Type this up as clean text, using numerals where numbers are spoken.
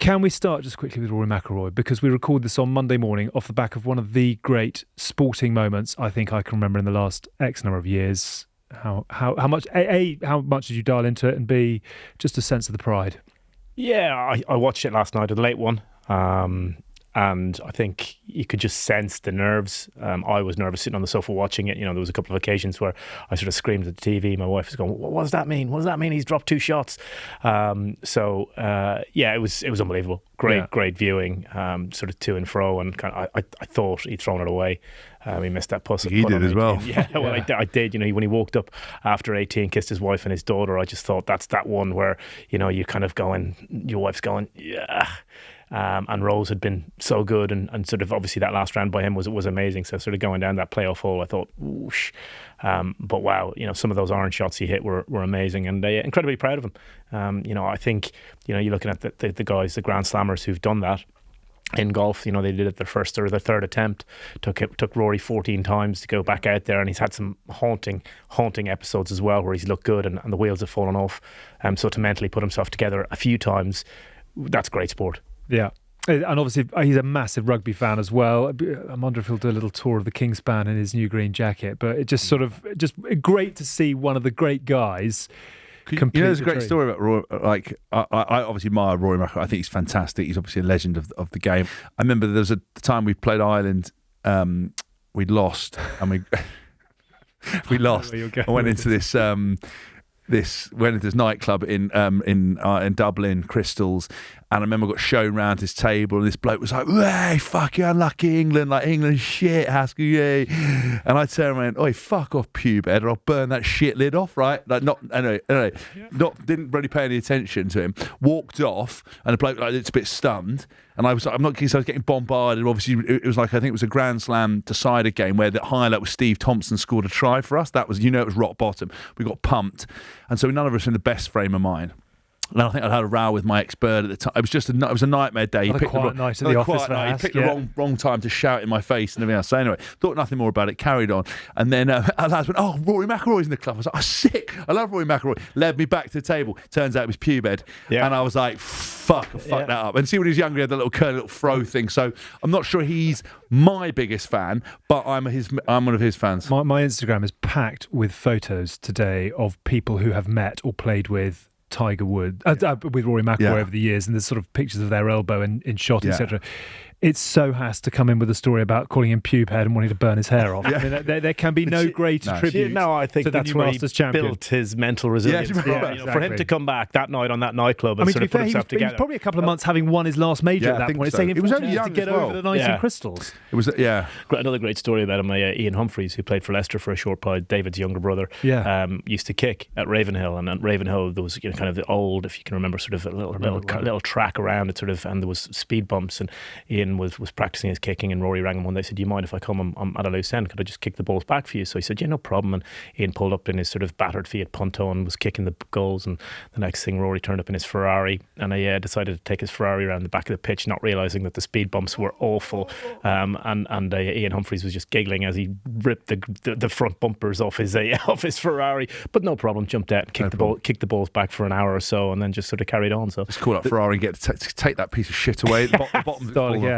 Can we start just quickly with Rory McIlroy? Because we record this on Monday morning off the back of one of the great sporting moments I think I can remember in the last X number of years. How much, how much did you dial into it, and B, just a sense of the pride? Yeah, I watched it last night, a late one. And I think you could just sense the nerves. I was nervous sitting on the sofa watching it. You know, there was a couple of occasions where I sort of screamed at the TV. My wife was going, "What does that mean? What does that mean? He's dropped 2 shots." It was unbelievable. Great viewing, sort of to and fro. And I thought he'd thrown it away. He missed that putt. He did as well. Yeah, well, yeah. I did. You know, when he walked up after 18, kissed his wife and his daughter, I just thought that's that one where, you know, you kind of going, your wife's going, yeah. And Rose had been so good, and sort of obviously that last round by him was amazing. So sort of going down that playoff hole, I thought, whoosh. But wow, you know, some of those orange shots he hit were amazing, and incredibly proud of him. You know, I think, you know, you're looking at the guys, the Grand Slammers who've done that in golf. You know, they did it their first or their third attempt. Took Rory 14 times to go back out there, and he's had some haunting episodes as well where he's looked good and the wheels have fallen off. So to mentally put himself together a few times, that's great sport. Yeah. And obviously he's a massive rugby fan as well. I wonder if he'll do a little tour of the Kingspan in his new green jacket. But it just just great to see one of the great guys. You know, there's a great story about Rory. Like, I obviously admire Rory McIlroy. I think he's fantastic. He's obviously a legend of the game. I remember there was a time we played Ireland. We'd lost, and we lost. I went into this nightclub in Dublin, Crystals, and I remember I got shown round his table, and this bloke was like, "Hey, fuck you, unlucky England, like England shit, Haskell, yeah." And I turned around and went, "Oi, fuck off, pubed, or I'll burn that shit lid off," right? Like, didn't really pay any attention to him. Walked off, and the bloke like it's a bit stunned. And I was getting bombarded. Obviously, it was like, I think it was a Grand Slam decider game where the highlight was Steve Thompson scored a try for us. That was, you know, it was rock bottom. We got pumped, and so none of us were in the best frame of mind. And I think I'd had a row with my ex-bird at the time. It was just it was a nightmare day. He picked the wrong time to shout in my face and everything else. So anyway, thought nothing more about it, carried on. And then our lads went, "Oh, Rory McIlroy's in the club." I was like, "Oh, sick. I love Rory McIlroy." Led me back to the table. Turns out it was pubed. Yeah. And I was like, fuck that up. And see, when he was younger, he had the little curly little fro thing. So I'm not sure he's my biggest fan, but I'm one of his fans. My Instagram is packed with photos today of people who have met or played with Tiger Woods, with Rory McIlroy over the years, and there's sort of pictures of their elbow in shot, etc. It's so Hask to come in with a story about calling him pube head and wanting to burn his hair off. I mean, there can be no greater tribute. No, I think that's where he built his mental resilience. Exactly. For him to come back that night on that nightclub and sort of put himself together. He was probably a couple of months having won his last major at that point. So. He was only young to get over the night in Crystals. It was Another great story about him. Ian Humphreys, who played for Leicester for a short while, David's younger brother, used to kick at Ravenhill, and at Ravenhill there was, you know, kind of the old, if you can remember, sort of a little track around it, sort of, and there was speed bumps, and Ian was practicing his kicking, and Rory rang him one day, said, "Do you mind if I come? I'm at a loose end. Could I just kick the balls back for you?" So he said, "Yeah, no problem." And Ian pulled up in his sort of battered Fiat Punto and was kicking the goals. And the next thing, Rory turned up in his Ferrari, and I decided to take his Ferrari around the back of the pitch, not realising that the speed bumps were awful. And Ian Humphreys was just giggling as he ripped the front bumpers off his Ferrari. But no problem, jumped out and kicked the balls back for an hour or so, and then just sort of carried on. So just call up Ferrari and get to take that piece of shit away at the bottom.